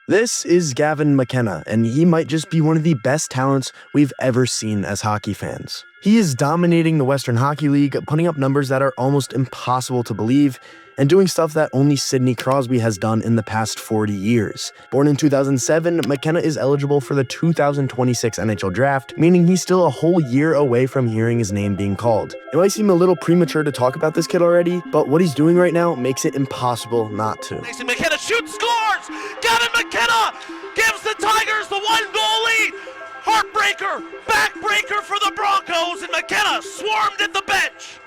This is Gavin McKenna, and he might just be one of the best talents we've ever seen as hockey fans. He is dominating the Western Hockey League, putting up numbers that are almost impossible to believe, and doing stuff that only Sidney Crosby has done in the past 40 years. Born in 2007, McKenna is eligible for the 2026 NHL Draft, meaning he's still a whole year away from hearing his name being called. It might seem a little premature to talk about this kid already, but what he's doing right now makes it impossible not to. McKenna shoots, scores! Gavin McKenna gives the Tigers the 1-goal lead! Heartbreaker, backbreaker for the Broncos, and McKenna swarmed at the bench!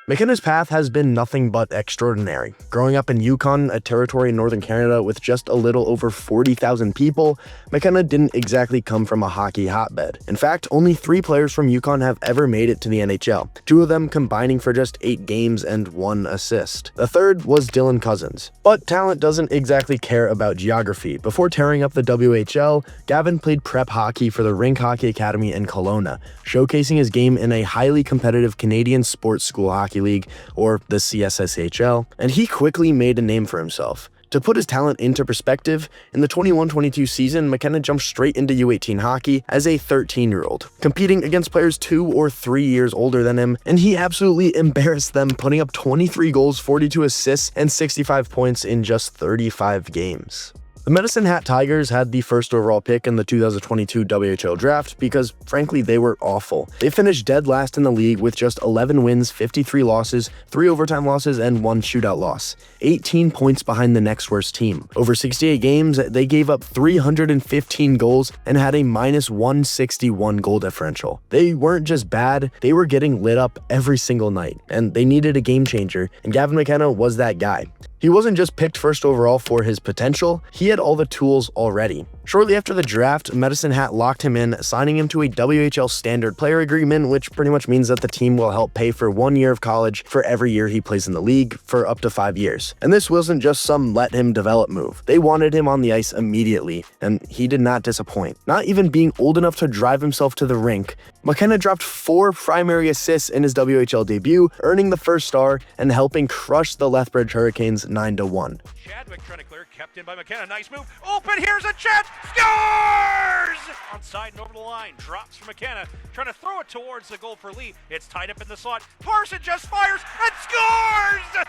McKenna's path has been nothing but extraordinary. Growing up in Yukon, a territory in northern Canada with just a little over 40,000 people, McKenna didn't exactly come from a hockey hotbed. In fact, only 3 players from Yukon have ever made it to the NHL, 2 of them combining for just 8 games and 1 assist. The third was Dylan Cousins. But talent doesn't exactly care about geography. Before tearing up the WHL, Gavin played prep hockey for the Rink Hockey Academy in Kelowna, showcasing his game in a highly competitive Canadian Sports School Hockey League, or the CSSHL, and he quickly made a name for himself. To put his talent into perspective, in the 21-22 season, McKenna jumped straight into U18 hockey as a 13-year-old, competing against players 2 or 3 years older than him, and he absolutely embarrassed them, putting up 23 goals, 42 assists, and 65 points in just 35 games. The Medicine Hat Tigers had the first overall pick in the 2022 WHL draft because, frankly, they were awful. They finished dead last in the league with just 11 wins, 53 losses, 3 overtime losses, and 1 shootout loss, 18 points behind the next worst team. Over 68 games, they gave up 315 goals and had a minus 161 goal differential. They weren't just bad, they were getting lit up every single night, and they needed a game changer, and Gavin McKenna was that guy. He wasn't just picked first overall for his potential, he had all the tools already. Shortly after the draft, Medicine Hat locked him in, signing him to a WHL standard player agreement, which pretty much means that the team will help pay for 1 year of college for every year he plays in the league for up to 5 years. And this wasn't just some let him develop move. They wanted him on the ice immediately, and he did not disappoint. Not even being old enough to drive himself to the rink, McKenna dropped 4 primary assists in his WHL debut, earning the first star and helping crush the Lethbridge Hurricanes 9-1. Chadwick trying to clear, kept in by McKenna, nice move, open, here's a chance, scores! Onside and over the line, drops for McKenna, trying to throw it towards the goal for Lee, it's tied up in the slot, Parson just fires and scores!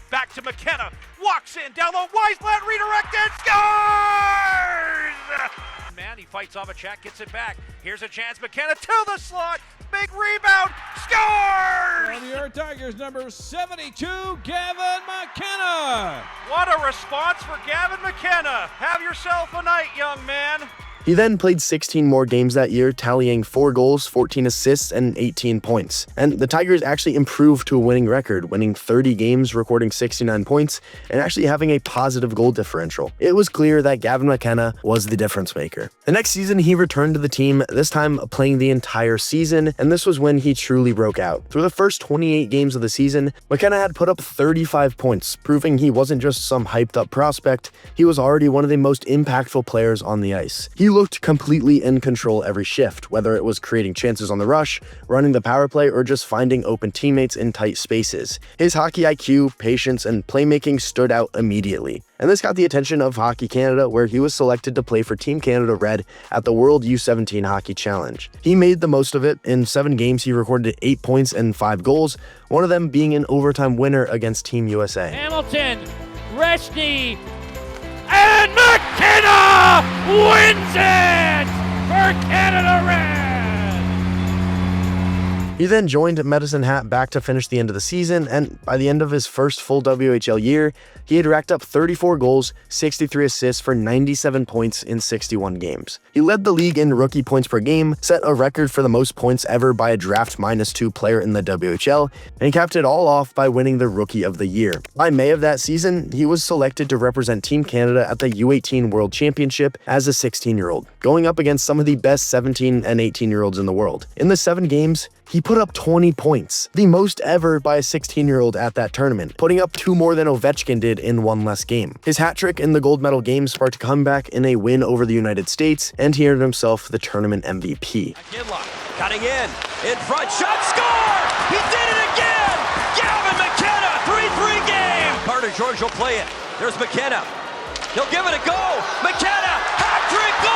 Back to McKenna, walks in, down low, Weisblatt redirected, scores! Man, he fights off a check, gets it back, here's a chance, McKenna to the slot, big rebound, scores! And your Tigers number 72, Gavin McKenna. What a response for Gavin McKenna. Have yourself a night, young man. He then played 16 more games that year, tallying 4 goals, 14 assists, and 18 points. And the Tigers actually improved to a winning record, winning 30 games, recording 69 points, and actually having a positive goal differential. It was clear that Gavin McKenna was the difference maker. The next season, he returned to the team, this time playing the entire season, and this was when he truly broke out. Through the first 28 games of the season, McKenna had put up 35 points, proving he wasn't just some hyped-up prospect, he was already one of the most impactful players on the ice. He looked completely in control every shift, whether it was creating chances on the rush, running the power play, or just finding open teammates in tight spaces. His hockey IQ, patience, and playmaking stood out immediately. And this got the attention of Hockey Canada, where he was selected to play for Team Canada Red at the World U17 Hockey Challenge. He made the most of it. In 7 games, he recorded 8 points and 5 goals, one of them being an overtime winner against Team USA. Hamilton, Reshney, and McKenna wins it for Canada Red! He then joined Medicine Hat back to finish the end of the season, and by the end of his first full WHL year, he had racked up 34 goals, 63 assists for 97 points in 61 games. He led the league in rookie points per game, set a record for the most points ever by a draft -2 player in the WHL, and he capped it all off by winning the Rookie of the Year. By May of that season, he was selected to represent Team Canada at the U18 World Championship as a 16-year-old, going up against some of the best 17 and 18-year-olds in the world. In the 7 games, he put up 20 points, the most ever by a 16-year-old at that tournament, putting up 2 more than Ovechkin did in 1 less game. His hat trick in the gold medal game sparked a comeback in a win over the United States, and he earned himself the tournament MVP. Gidlock cutting in front, shot, score! He did it again! Gavin McKenna, 3-3 game! Carter George will play it. There's McKenna. He'll give it a go. McKenna, hat-trick goal!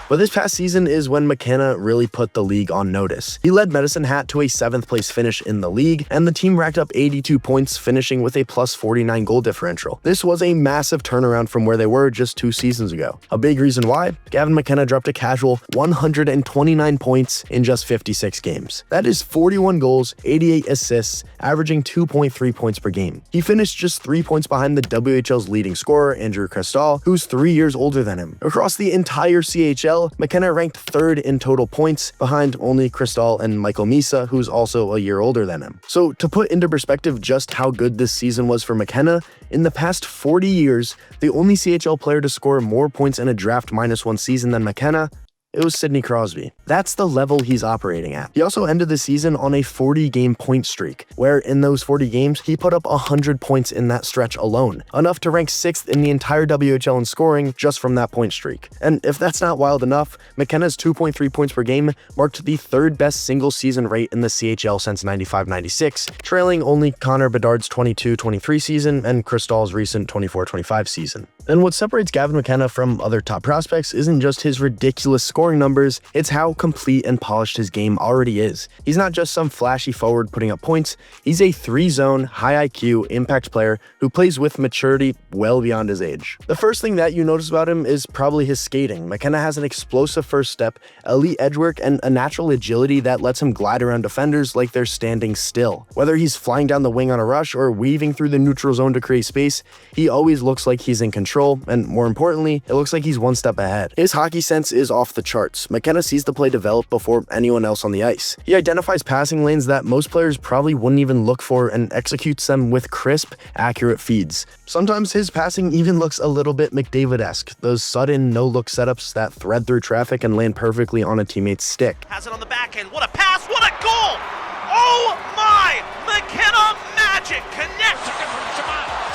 But this past season is when McKenna really put the league on notice. He led Medicine Hat to a 7th place finish in the league, and the team racked up 82 points, finishing with a plus 49 goal differential. This was a massive turnaround from where they were just 2 seasons ago. A big reason why? Gavin McKenna dropped a casual 129 points in just 56 games. That is 41 goals, 88 assists, averaging 2.3 points per game. He finished just 3 points behind the WHL's leading scorer, Andrew Cristal, who's 3 years older than him. Across the entire CHL, McKenna ranked 3rd in total points, behind only Cristal and Michael Misa, who's also a year older than him. So to put into perspective just how good this season was for McKenna, in the past 40 years, the only CHL player to score more points in a draft -1 season than McKenna, it was Sidney Crosby. That's the level he's operating at. He also ended the season on a 40-game point streak, where in those 40 games, he put up 100 points in that stretch alone, enough to rank 6th in the entire WHL in scoring just from that point streak. And if that's not wild enough, McKenna's 2.3 points per game marked the 3rd best single-season rate in the CHL since 95-96, trailing only Connor Bedard's 22-23 season and Cristal's recent 24-25 season. And what separates Gavin McKenna from other top prospects isn't just his ridiculous scoring numbers, it's how complete and polished his game already is. He's not just some flashy forward putting up points, he's a 3-zone, high IQ, impact player who plays with maturity well beyond his age. The first thing that you notice about him is probably his skating. McKenna has an explosive first step, elite edge work, and a natural agility that lets him glide around defenders like they're standing still. Whether he's flying down the wing on a rush or weaving through the neutral zone to create space, he always looks like he's in control, and more importantly, it looks like he's one step ahead. His hockey sense is off the charts. McKenna sees the play develop before anyone else on the ice. He identifies passing lanes that most players probably wouldn't even look for and executes them with crisp, accurate feeds. Sometimes his passing even looks a little bit McDavid-esque, those sudden no-look setups that thread through traffic and land perfectly on a teammate's stick. Has it on the back end. What a pass! What a goal! Oh my! McKenna magic connects.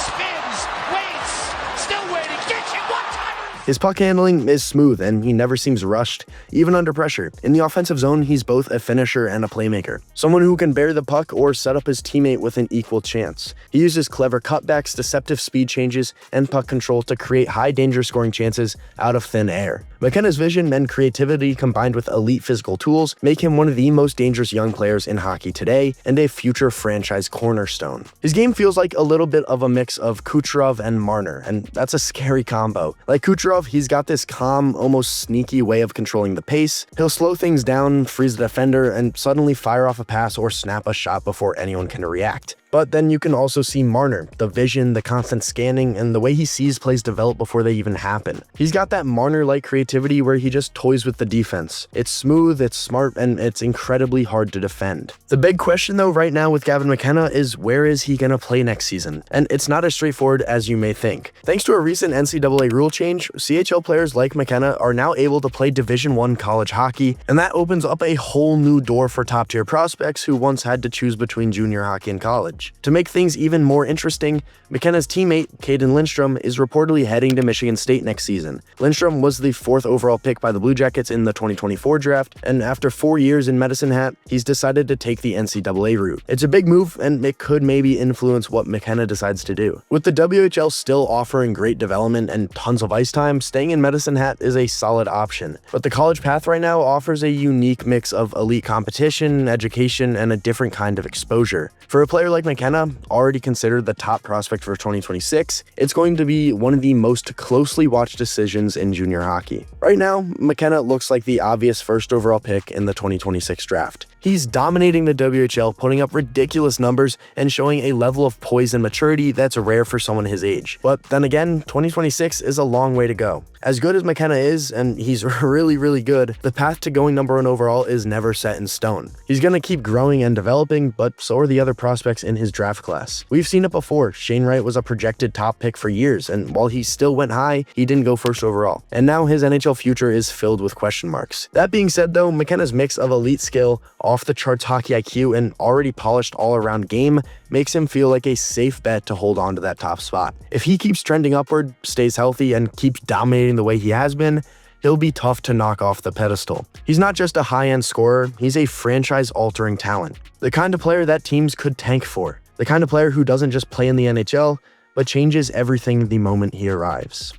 Spins, waits, still waiting, gets it, one-timer! His puck handling is smooth and he never seems rushed, even under pressure. In the offensive zone, he's both a finisher and a playmaker. Someone who can bear the puck or set up his teammate with an equal chance. He uses clever cutbacks, deceptive speed changes, and puck control to create high-danger scoring chances out of thin air. McKenna's vision and creativity combined with elite physical tools make him one of the most dangerous young players in hockey today and a future franchise cornerstone. His game feels like a little bit of a mix of Kucherov and Marner, and that's a scary combo. Like Kucherov, he's got this calm, almost sneaky way of controlling the pace. He'll slow things down, freeze the defender, and suddenly fire off a pass or snap a shot before anyone can react. But then you can also see Marner, the vision, the constant scanning, and the way he sees plays develop before they even happen. He's got that Marner-like creativity where he just toys with the defense. It's smooth, it's smart, and it's incredibly hard to defend. The big question though right now with Gavin McKenna is where is he gonna play next season? And it's not as straightforward as you may think. Thanks to a recent NCAA rule change, CHL players like McKenna are now able to play Division I college hockey, and that opens up a whole new door for top-tier prospects who once had to choose between junior hockey and college. To make things even more interesting, McKenna's teammate, Caden Lindstrom, is reportedly heading to Michigan State next season. Lindstrom was the 4th overall pick by the Blue Jackets in the 2024 draft, and after 4 years in Medicine Hat, he's decided to take the NCAA route. It's a big move, and it could maybe influence what McKenna decides to do. With the WHL still offering great development and tons of ice time, staying in Medicine Hat is a solid option. But the college path right now offers a unique mix of elite competition, education, and a different kind of exposure. For a player like McKenna, already considered the top prospect for 2026, it's going to be one of the most closely watched decisions in junior hockey. Right now, McKenna looks like the obvious 1st overall pick in the 2026 draft. He's dominating the WHL, putting up ridiculous numbers and showing a level of poise and maturity that's rare for someone his age. But then again, 2026 is a long way to go. As good as McKenna is, and he's really good, the path to going number 1 overall is never set in stone. He's going to keep growing and developing, but so are the other prospects in his draft class. We've seen it before. Shane Wright was a projected top pick for years, and while he still went high, he didn't go 1st overall. And now his NHL future is filled with question marks. That being said though, McKenna's mix of elite skill, off-the-charts hockey IQ, and already polished all-around game makes him feel like a safe bet to hold on to that top spot. If he keeps trending upward, stays healthy, and keeps dominating the way he has been, he'll be tough to knock off the pedestal. He's not just a high-end scorer, he's a franchise-altering talent. The kind of player that teams could tank for. The kind of player who doesn't just play in the NHL, but changes everything the moment he arrives.